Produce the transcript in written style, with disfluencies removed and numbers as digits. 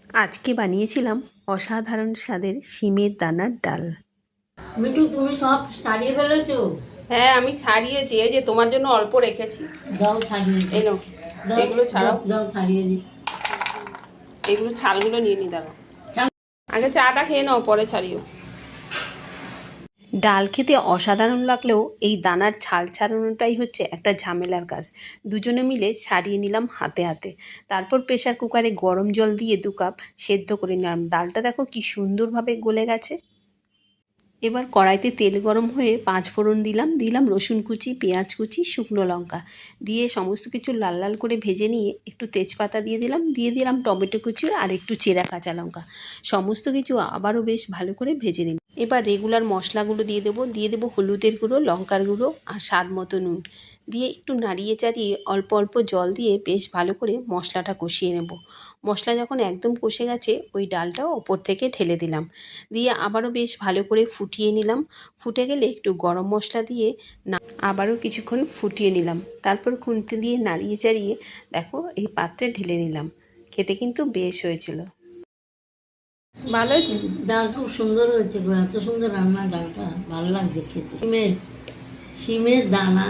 আজকে বানিয়েছিলাম অসাধারণ স্বাদের শিমের দানার ডাল। মিঠু, তুমি সব ছাড়িয়ে ফেলেছো? হ্যাঁ, আমি ছাড়িয়েছি, এই যে তোমার জন্য অল্প রেখেছি। দাও ছাড়িয়ে এই নাও, এগুলো ছাড়াও। দাও ছাড়িয়ে দিই। এগুলো ছালগুলো নিয়ে নি, দাঁড়াও। আগে চাটা খেয়ে নাও, পরে ছাড়িও। ডাল খেতে অসাধারণ লাগলেও এই দানার ছাল ছাড়ানোটাই হচ্ছে একটা ঝামেলার কাজ। দুজনে মিলে ছাড়িয়ে নিলাম হাতে হাতে। তারপর প্রেসার কুকারে গরম জল দিয়ে 2 কাপ সেদ্ধ করে নিলাম। ডালটা দেখো কি সুন্দরভাবে গলে গেছে। এবার কড়াইতে তেল গরম হয়ে 5 ফোড়ন দিলাম রসুন কুচি, পেঁয়াজ কুচি, শুকনো লঙ্কা দিয়ে সমস্ত কিছু লাল লাল করে ভেজে নিয়ে একটু তেজপাতা দিয়ে দিলাম টমেটো কুচি আর একটু চেরা কাঁচা লঙ্কা। সমস্ত কিছু আবারও বেশ ভালো করে ভেজে নিন। এবার রেগুলার মশলাগুলো দিয়ে দেবো হলুদের গুঁড়ো, লঙ্কার গুঁড়ো আর স্বাদ মতো নুন দিয়ে একটু নাড়িয়ে চাড়িয়ে অল্প অল্প জল দিয়ে বেশ ভালো করে মশলাটা কষিয়ে নেব। মশলা যখন একদম কষে গেছে ওই ডালটাও ওপর থেকে ঢেলে দিলাম, দিয়ে আবারও বেশ ভালো করে ফুটিয়ে নিলাম। ফুটে গেলে একটু গরম মশলা দিয়ে আবারও কিছুক্ষণ ফুটিয়ে নিলাম। তারপর খুন্তি দিয়ে নাড়িয়ে চাড়িয়ে দেখো এই পাত্রে ঢেলে নিলাম। খেতে কিন্তু বেশ হয়েছিল। ভালো হয়েছে। ডাল খুব সুন্দর হয়েছে গো, এত সুন্দর রান্না ডালটা, ভালো লাগছে খেতে। শিমের দানা